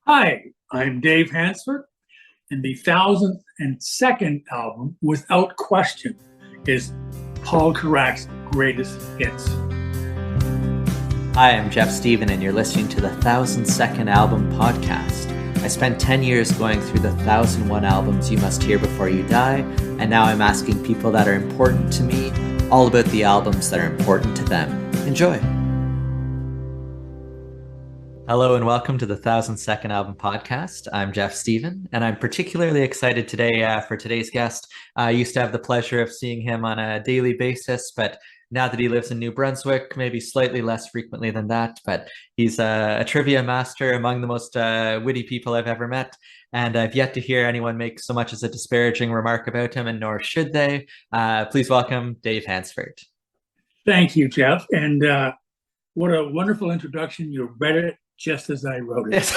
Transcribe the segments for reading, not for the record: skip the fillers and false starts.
Hi, I'm Dave Hansford, and the 1002nd album, without question, is Paul Carrack's greatest hits. Hi, I'm Jeff Stephen, and you're listening to the 1002nd Album podcast. I spent 10 years going through the 1001 albums you must hear before you die, and now I'm asking people that are important to me all about the albums that are important to them. Enjoy! Hello and welcome to the 1002nd Album podcast. I'm Jeff Stephen, and I'm particularly excited today for today's guest. I used to have the pleasure of seeing him on a daily basis, but now that he lives in New Brunswick, maybe slightly less frequently than that, but he's a trivia master, among the most witty people I've ever met, and I've yet to hear anyone make so much as a disparaging remark about him, and nor should they. Please welcome Dave Hansford. Thank you, Jeff, and what a wonderful introduction. You read it just as I wrote it.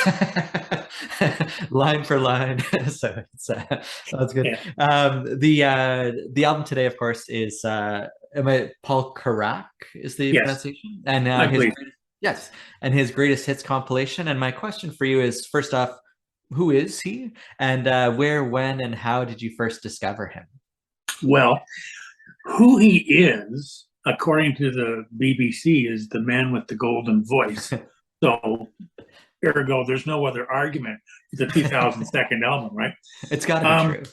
Line for line. So that's good. Yeah. The album today, of course, is Paul Carrack is the pronunciation, and his greatest hits compilation. And my question for you is, first off, who is he, and where, when, and how did you first discover him? Well, who he is, according to the BBC, is the man with the golden voice. So, ergo, there's no other argument. It's a 2002nd album, right? It's got to be true.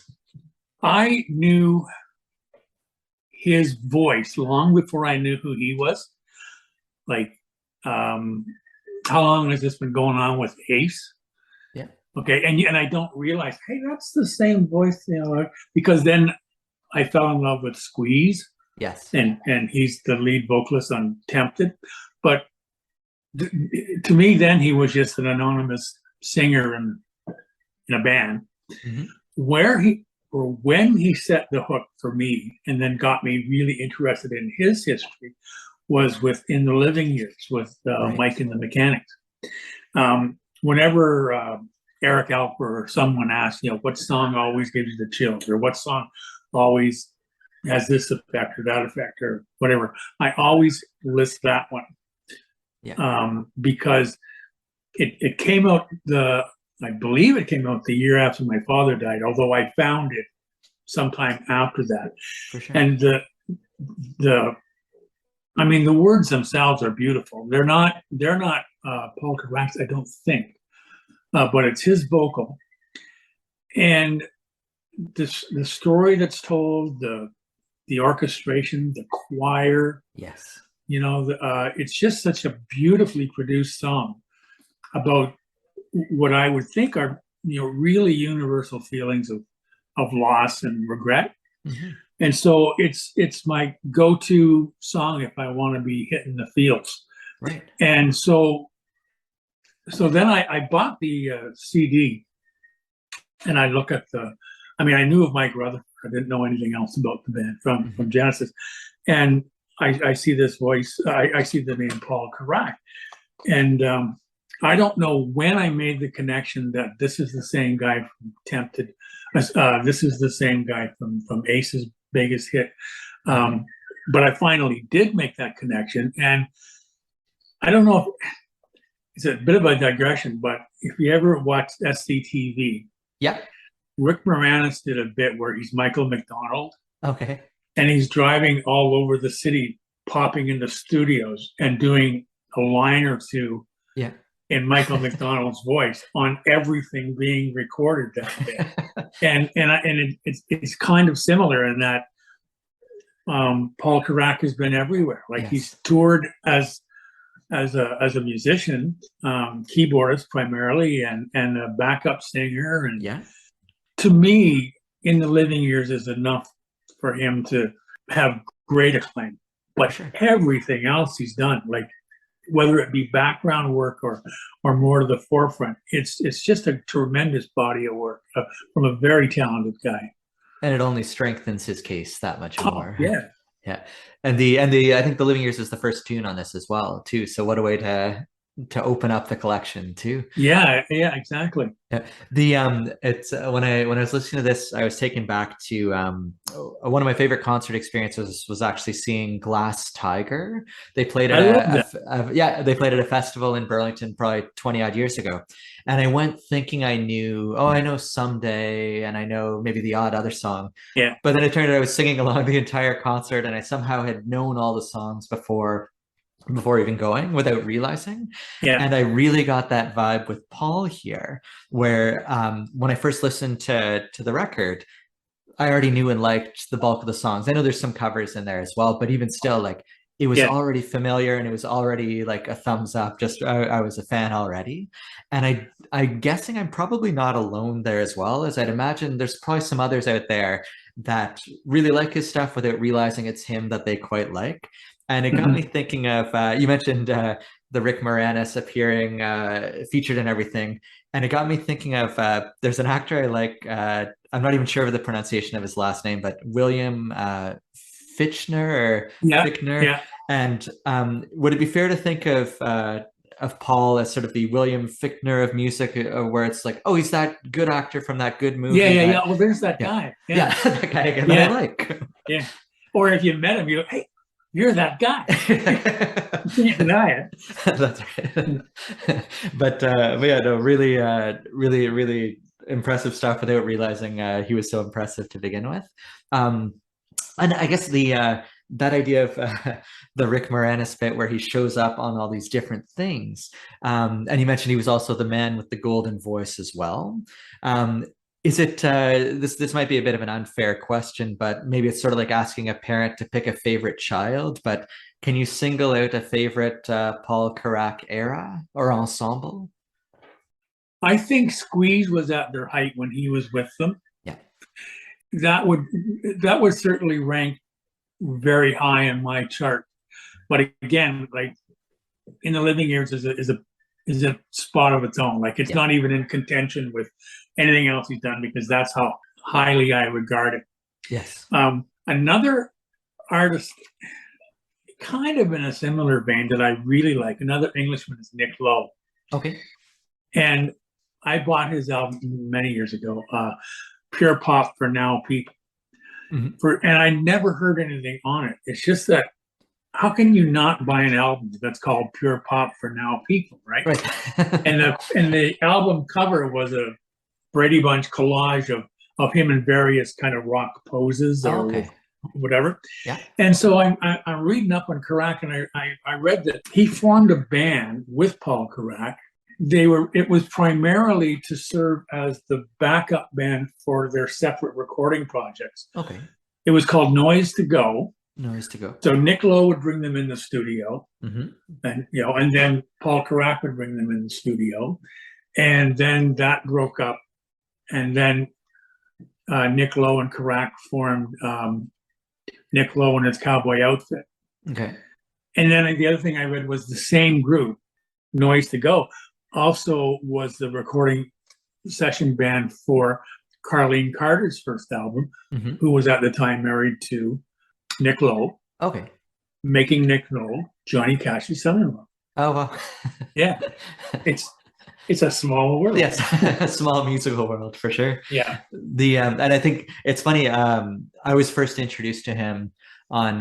I knew his voice long before I knew who he was. Like, how long has this been going on with Ace? Yeah. Okay, and I don't realize, hey, that's the same voice, because then I fell in love with Squeeze. Yes. And he's the lead vocalist on Tempted, but to me, then he was just an anonymous singer in a band. Mm-hmm. When he set the hook for me and then got me really interested in his history was within the living years with Mike and the Mechanics. Whenever Eric Alper or someone asks, what song always gives you the chills, or what song always has this effect or that effect or whatever, I always list that one. Yeah. Because it came out I believe it came out the year after my father died, although I found it sometime after that. For sure. And the words themselves are beautiful. They're not Paul Carrack's, I don't think, but it's his vocal, and the story that's told, the orchestration, the choir. Yes. It's just such a beautifully produced song about what I would think are, really universal feelings of loss and regret. Mm-hmm. And so it's my go-to song if I want to be hitting the feels. Right. And so then I bought the CD, and I look at I knew of Mike Rutherford. I didn't know anything else about the band from Genesis. And I see this voice, I see the name Paul Carrack. And I don't know when I made the connection that this is the same guy from Tempted. This is the same guy from Ace's biggest hit. But I finally did make that connection. And I don't know if it's a bit of a digression, but if you ever watched SCTV, yeah, Rick Moranis did a bit where he's Michael McDonald. Okay. And he's driving all over the city, popping into studios and doing a line or two in Michael McDonald's voice on everything being recorded that day. and it's kind of similar in that Paul Carrack has been everywhere. Like he's toured as a musician, keyboardist primarily, and a backup singer. And to me, in the living years is enough for him to have great acclaim. But everything else he's done, like whether it be background work or more to the forefront, it's just a tremendous body of work from a very talented guy. And it only strengthens his case that much more. Yeah. And the I think The Living Years is the first tune on this as well, too. So what a way to to open up the collection too. Yeah, exactly. Yeah. It's when I was listening to this, I was taken back to one of my favorite concert experiences was actually seeing Glass Tiger. They played I love that. they played at a festival in Burlington probably 20 odd years ago. And I went thinking I knew, oh, I know Someday and I know maybe the odd other song. Yeah. But then it turned out I was singing along the entire concert and I somehow had known all the songs before even going without realizing. Yeah. And I really got that vibe with Paul here, where when I first listened to the record, I already knew and liked the bulk of the songs. I know there's some covers in there as well, but even still, like it was already familiar and it was already like a thumbs up. Just I was a fan already. And I'm guessing I'm probably not alone there as well, as I'd imagine there's probably some others out there that really like his stuff without realizing it's him that they quite like. And it got me thinking of, you mentioned the Rick Moranis appearing featured in everything. And it got me thinking of, there's an actor I like, I'm not even sure of the pronunciation of his last name, but William Fichtner or Fichtner. Yeah. And would it be fair to think of Paul as sort of the William Fichtner of music, where it's like, oh, he's that good actor from that good movie. Yeah. Well, there's that guy. Yeah, that guy again that I like. Yeah. Or if you met him, you go, hey, you're that guy. You can't deny it. That's right. But yeah, no, really impressive stuff without realizing he was so impressive to begin with. And I guess that idea of the Rick Moranis bit where he shows up on all these different things. And you mentioned he was also the man with the golden voice as well. Is it, this might be a bit of an unfair question, but maybe it's sort of like asking a parent to pick a favorite child, but can you single out a favorite Paul Carrack era or ensemble? I think Squeeze was at their height when he was with them. Yeah. That would certainly rank very high in my chart. But again, like In the Living Years is a spot of its own. Like it's not even in contention with anything else he's done because that's how highly I regard it. Yes. Another artist, kind of in a similar vein that I really like, another Englishman is Nick Lowe. Okay. And I bought his album many years ago, Pure Pop for Now People. And I never heard anything on it. It's just that how can you not buy an album that's called Pure Pop for Now People, right? and the album cover was a Brady Bunch collage of him in various kind of rock poses or whatever. Yeah. And so I'm reading up on Carrack, and I read that he formed a band with Paul Carrack. It was primarily to serve as the backup band for their separate recording projects. Okay. It was called Noise to Go. Noise to Go. So Nick Lowe would bring them in the studio, and and then Paul Carrack would bring them in the studio, and then that broke up, and then Nick Lowe and Carrack formed Nick Lowe and his Cowboy Outfit. Okay. And then the other thing I read was the same group, Noise to Go, also was the recording session band for Carlene Carter's first album, who was at the time married to Nick Lowe. Okay. Making Nick Lowe Johnny Cash's son-in-law. Oh, wow. Yeah. It's a small world. Yes, a small musical world for sure. Yeah. And I think it's funny. I was first introduced to him on.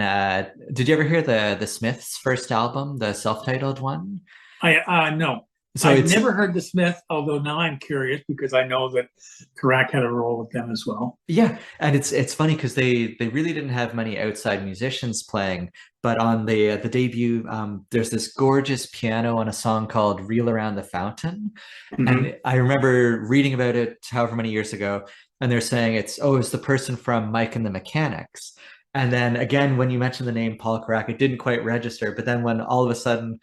Did you ever hear the Smiths' first album, the self-titled one? No. So I've never heard the Smiths, although now I'm curious because I know that Carrack had a role with them as well. Yeah, and it's funny because they really didn't have many outside musicians playing, but on the debut, there's this gorgeous piano on a song called "Reel Around the Fountain," and I remember reading about it however many years ago, and they're saying it's the person from Mike and the Mechanics. And then again, when you mentioned the name Paul Carrack, it didn't quite register, but then when all of a sudden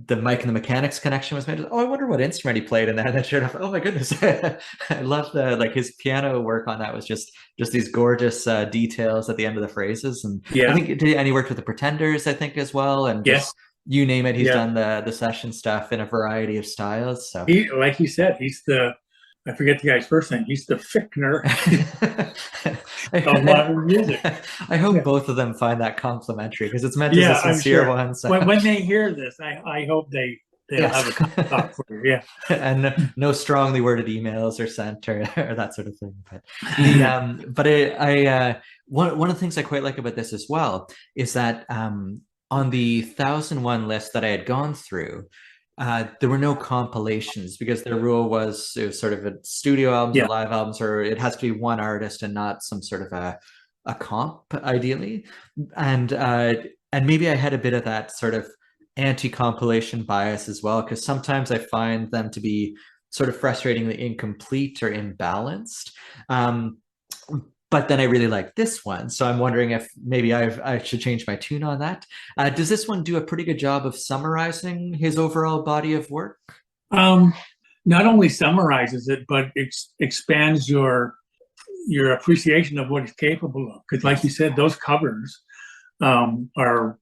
the Mike and the Mechanics connection was made, I wonder what instrument he played in that. And then sure enough, oh my goodness, I love his piano work on that was just these gorgeous details at the end of the phrases. And I think and he worked with the Pretenders, I think, as well. And just you name it, he's done the session stuff in a variety of styles. So he, like he said, he's I forget the guy's first name. He's the Fichtner of modern music. I hope both of them find that complimentary because it's meant as a sincere one. So. When they hear this, I hope they they'll have a talk for you. Yeah. And no strongly worded emails are sent or that sort of thing. But one of the things I quite like about this as well is that on the 1001 list that I had gone through, there were no compilations because the rule was it was sort of a studio albums or live albums, or it has to be one artist and not some sort of a comp, ideally. And maybe I had a bit of that sort of anti-compilation bias as well, because sometimes I find them to be sort of frustratingly incomplete or imbalanced. But then I really like this one. So I'm wondering if maybe I should change my tune on that. Does this one do a pretty good job of summarizing his overall body of work? Not only summarizes it, but expands your appreciation of what it's capable of. Because like you said, those covers are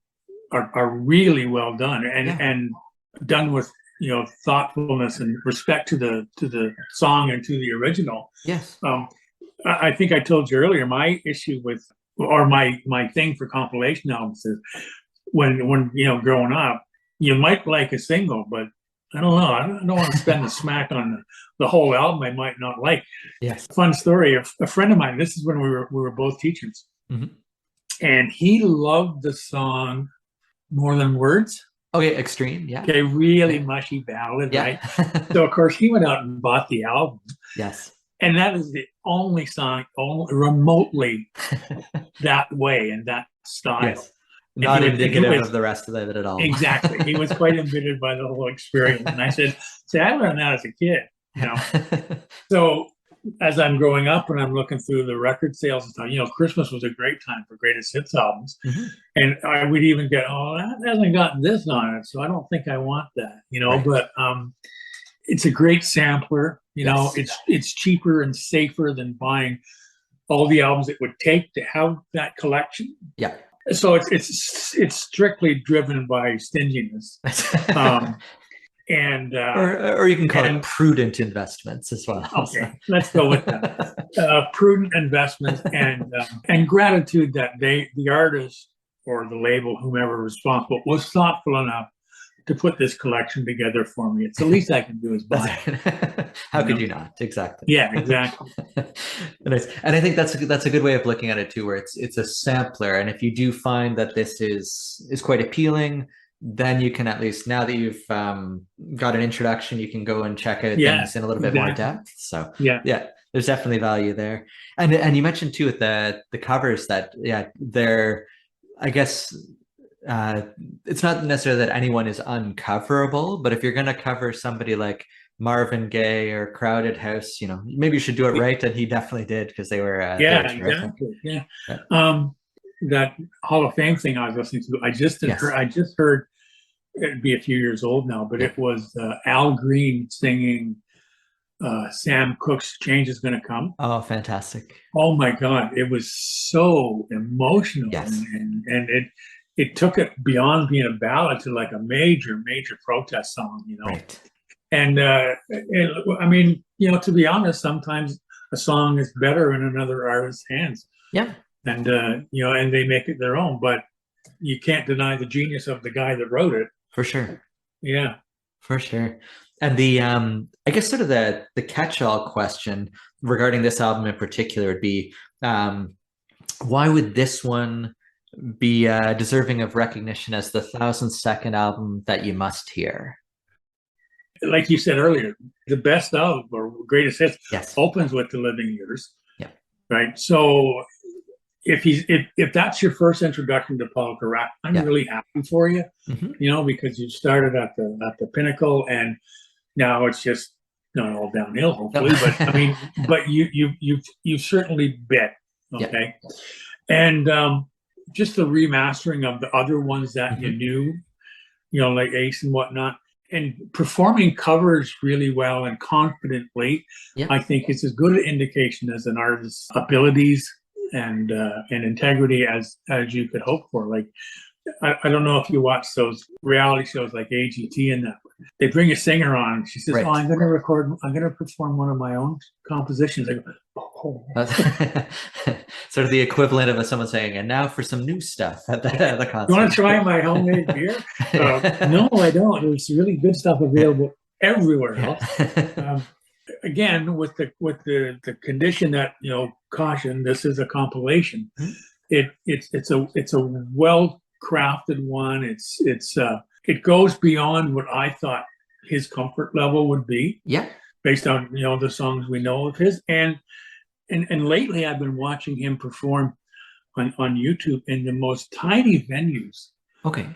really well done and done with thoughtfulness and respect to the song and to the original. Yes. I think I told you earlier, my issue with, or my thing for compilation albums is when growing up, you might like a single, but I don't know. I don't want to spend the smack on the whole album I might not like. Yes. Fun story. A friend of mine, this is when we were both teachers, and he loved the song More Than Words. Okay, Extreme, yeah. Okay, really mushy ballad, right? So, of course, he went out and bought the album. Yes. And that is the only song remotely that way and that style. Yes. Not indicative of the rest of it at all. Exactly. He was quite embittered by the whole experience. And I said, I learned that as a kid, So as I'm growing up and I'm looking through the record sales and stuff, Christmas was a great time for greatest hits albums. And I would even get, that hasn't got this on it, so I don't think I want that, right. But it's a great sampler. It's cheaper and safer than buying all the albums it would take to have that collection. Yeah. So it's strictly driven by stinginess. Or you can call it prudent investments as well. Okay, let's go with that. Prudent investments and gratitude that the artist or the label, whomever responsible, was thoughtful enough to put this collection together for me. It's the least I can do is buy it. How could you not? Exactly. Yeah, exactly. Nice. And I think that's a good way of looking at it too, where it's a sampler. And if you do find that this is quite appealing, then you can at least, now that you've got an introduction, you can go and check out things in a little bit more depth. So yeah, there's definitely value there. And you mentioned too with the covers that they're, I guess, it's not necessarily that anyone is uncoverable, but if you're going to cover somebody like Marvin Gaye or Crowded House, maybe you should do it right. And he definitely did, because they were exactly. Yeah. That Hall of Fame thing I was listening to, I just heard, it'd be a few years old now, but it was Al Green singing Sam Cooke's Change Is Gonna Come. Oh, fantastic. Oh my God. It was so emotional. Yes. And it took it beyond being a ballad to like a major protest song, Right. And to be honest, sometimes a song is better in another artist's hands. Yeah. And and they make it their own, but you can't deny the genius of the guy that wrote it. For sure. Yeah. For sure. And the I guess sort of the catch-all question regarding this album in particular would be, why would this one be deserving of recognition as the 1002nd album that you must hear? Like you said earlier, the best of or greatest hits opens with The Living Years. Yeah. Right. So if that's your first introduction to Paul Carrack, I'm really happy for you. Because you started at the pinnacle, and now it's just not all downhill, hopefully. But but you've certainly bit. Okay. And just the remastering of the other ones that you knew, like Ace and whatnot, and performing covers really well and confidently, I think it's as good an indication as an artist's abilities and integrity as you could hope for. Like, I don't know if you watch those reality shows like AGT and that. They bring a singer on. She says, I'm going to perform one of my own compositions. I go, Sort of the equivalent of someone saying, "And now for some new stuff at the concert." You want to try my homemade beer? No, I don't. There's really good stuff available everywhere else. Again, with the condition that, caution, this is a compilation. It's a well crafted one. It goes beyond what I thought his comfort level would be. Yeah. Based on the songs we know of his, and lately I've been watching him perform on YouTube in the most tiny venues. Okay.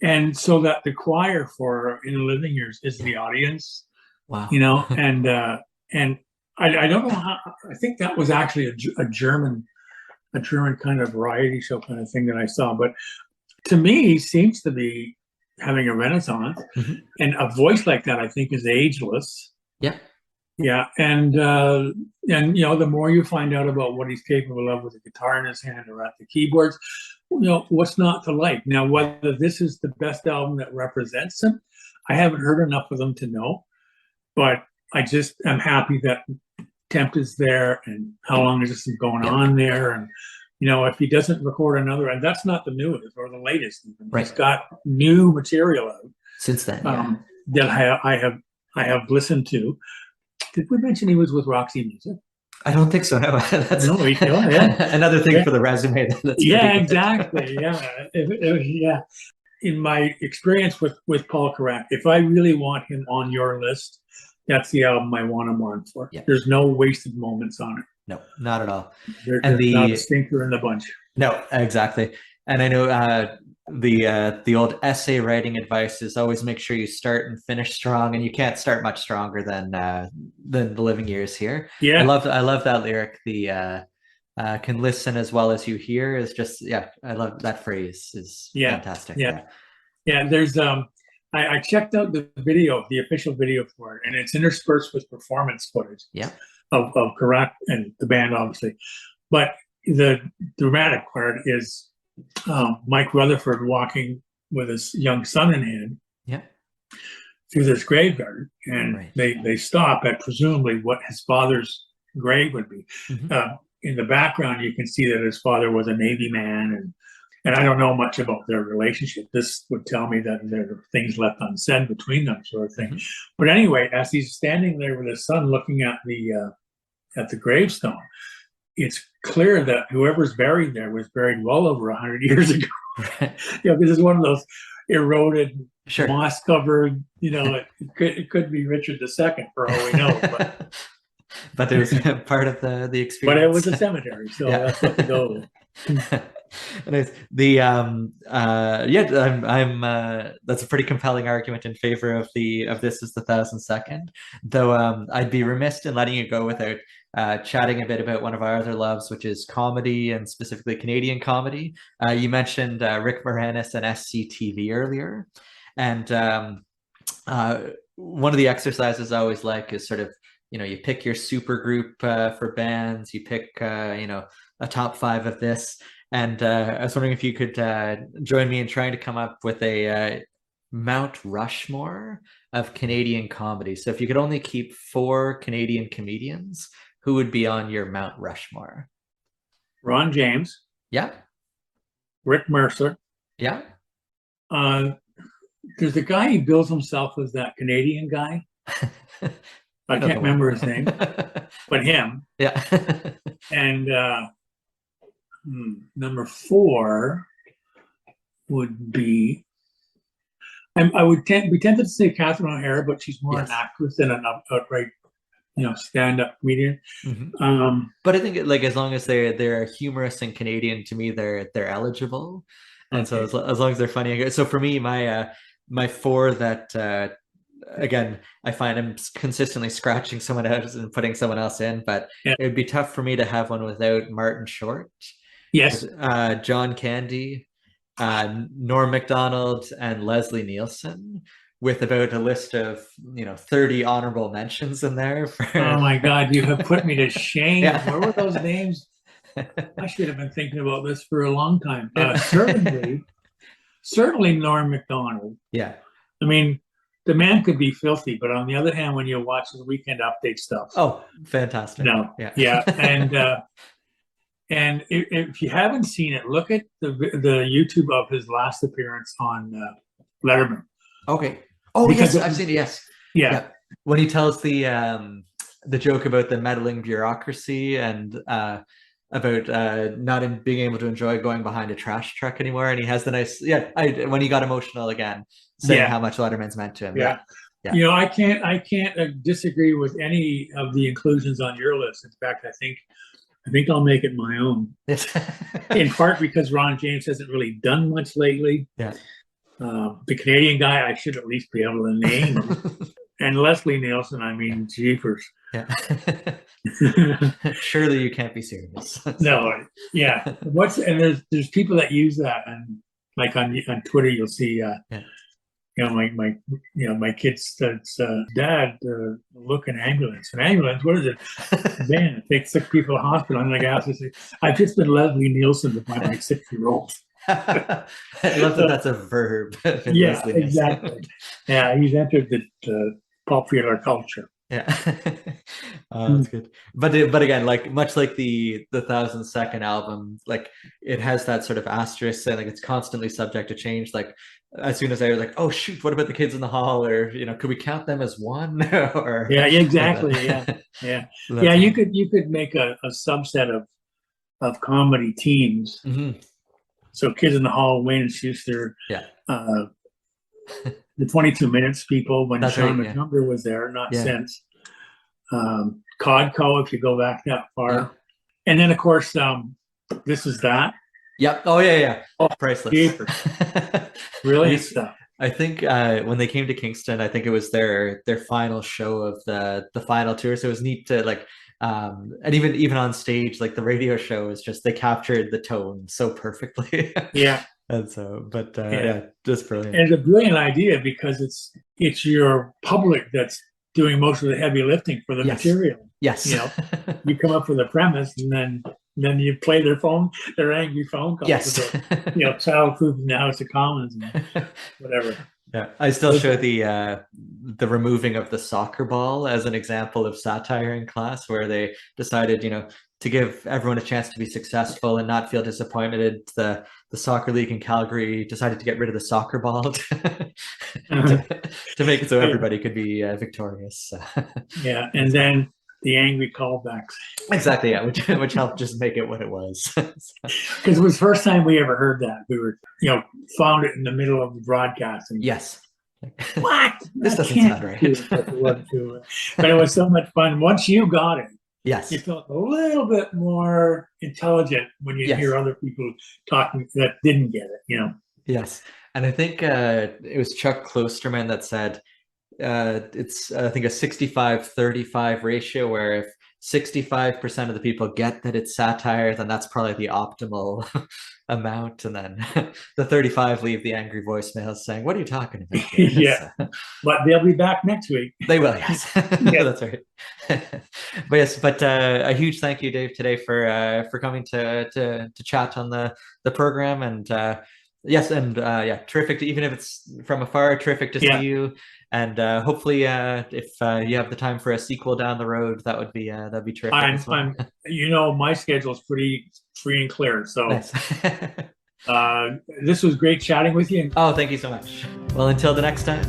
And so that the choir for In the Living Years is the audience. Wow. And I don't know how. I think that was actually a German kind of variety show kind of thing that I saw. But to me, he seems to be having a renaissance, and a voice like that, I think, is ageless. Yeah. Yeah, and the more you find out about what he's capable of with a guitar in his hand or at the keyboards, what's not to like. Now, whether this is the best album that represents him, I haven't heard enough of them to know, but I just am happy that Temp is there, and how long has this been going on there, and if he doesn't record another, and that's not the newest or the latest, even. Right. He's got new material out since then that I have listened to. Did we mention he was with Roxy Music? I don't think so. No, that's another thing for the resume. Exactly. Yeah. In my experience with Paul Carrack, if I really want him on your list, that's the album I want him on for. Yeah. There's no wasted moments on it. No, not at all. There's not a stinker in the bunch. No, exactly. And I know the old essay writing advice is always make sure you start and finish strong, and you can't start much stronger than The Living Years here. Yeah, I love that lyric. The can listen as well as you hear is just I love that phrase. Is fantastic. Yeah. There's I checked out the video, the official video for it, and it's interspersed with performance footage. Yeah. Of Carrack and the band, obviously, but the dramatic part is Mike Rutherford walking with his young son in hand through this graveyard, and they stop at presumably what his father's grave would be. In the background, you can see that his father was a Navy man, and I don't know much about their relationship. This would tell me that there are things left unsaid between them, sort of thing. But anyway, as he's standing there with his son looking at the gravestone, it's clear that whoever's buried there was buried well over 100 years ago. This is one of those eroded, moss-covered. It could be Richard II for all we know. But it was part of the experience. But it was a cemetery, so that's what to go with. Nice. That's a pretty compelling argument in favor of This Is the 1002nd. Though I'd be remiss in letting you go without chatting a bit about one of our other loves, which is comedy, and specifically Canadian comedy. You mentioned Rick Moranis and SCTV earlier, and one of the exercises I always like is sort of you pick your super group for bands, you pick a top 5 of this. And I was wondering if you could join me in trying to come up with a Mount Rushmore of Canadian comedy. So if you could only keep 4 Canadian comedians, who would be on your Mount Rushmore? Ron James. Yeah. Rick Mercer. Yeah. There's a guy who bills himself as that Canadian guy. I can't remember his name, but him. Yeah. And number 4 would be, I would be tempted to say Catherine O'Hara, but she's more an actress than an outright, stand-up comedian. But I think as long as they're humorous and Canadian, to me they're eligible, and so as long as they're funny. So for me, my 4 that again, I find I'm consistently scratching someone out and putting someone else in, but it would be tough for me to have one without Martin Short. Yes. John Candy, Norm Macdonald, and Leslie Nielsen, with about a list of 30 honorable mentions in there. Oh my God, you have put me to shame. Where were those names? I should have been thinking about this for a long time. Certainly Norm Macdonald. Yeah. I mean, the man could be filthy, but on the other hand, when you watch the Weekend Update stuff, fantastic. yeah, and if you haven't seen it, look at the YouTube of his last appearance on Letterman. Okay. Oh, because yes, I've seen it. Yes. Yeah. When he tells the joke about the meddling bureaucracy and about not being able to enjoy going behind a trash truck anymore, and he has the nice when he got emotional again, saying how much Letterman's meant to him. Yeah. You know, I can't disagree with any of the inclusions on your list. In fact, I think I'll make it my own. In part because Ron James hasn't really done much lately. Yeah. The Canadian guy, I should at least be able to name. And Leslie Nielsen, I mean, jeepers. Yeah. Surely you can't be serious. No, yeah. And there's people that use that, and like on Twitter, you'll see. You know, my kids says, Dad, look, an ambulance. An ambulance? What is it? Man, it takes sick people to the hospital. I'm like, I've just been Leslie Nielsen with my 6-year-old. I love that that's a verb. Yeah, exactly. Yeah, he's entered the popular culture. Yeah. That's good. But again, like much like the 1,000-second album, like it has that sort of asterisk saying like it's constantly subject to change. Like as soon as I was like, oh shoot, what about the kids in the hall? Or could we count them as one? Or exactly. Yeah. You could make a subset of comedy teams. Mm-hmm. So Kids in the Hall, Wayne and Schuster. Yeah. The 22 Minutes people when That's Sean right, McNumber was there, not since. Codco, if you go back that far. Yeah. And then, of course, This Is That. Yep. Oh, yeah. Oh, priceless. Really stuff. I think when they came to Kingston, I think it was their final show of the final tour. So it was neat to like, and even on stage, like the radio show is just, they captured the tone so perfectly. Yeah. And so, but just brilliant. And it's a brilliant idea because it's your public that's doing most of the heavy lifting for the material. Yes. You come up with a premise and then you play their angry phone calls. Yes. About, childproof in the House of Commons and whatever. Yeah, I still show the removing of the soccer ball as an example of satire in class, where they decided, to give everyone a chance to be successful and not feel disappointed. The soccer league in Calgary decided to get rid of the soccer ball to make it so everybody could be victorious. Yeah, and then the angry callbacks. Exactly, yeah, which helped just make it what it was. Because it was the first time we ever heard that. We were, found it in the middle of the broadcasting. Yes. What? This doesn't sound right. But it was so much fun. Once you got it, yes, you felt a little bit more intelligent when you hear other people talking that didn't get it, Yes. And I think it was Chuck Klosterman that said it's, I think, a 65-35 ratio, where if 65% of the people get that it's satire, then that's probably the optimal amount. And then the 35 leave the angry voicemails saying, what are you talking about? Yeah. But they'll be back next week. They will, yes. That's right. But a huge thank you, Dave, today for coming to chat on the program. And terrific. Even if it's from afar, terrific to see you. And hopefully, if you have the time for a sequel down the road, that'd be terrific. My schedule's pretty free and clear. So nice. This was great chatting with you. Oh, thank you so much. Well, until the next time.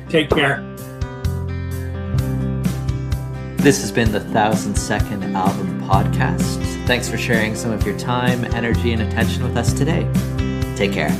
Take care. This has been the 1,000-second album podcast. Thanks for sharing some of your time, energy, and attention with us today. Take care.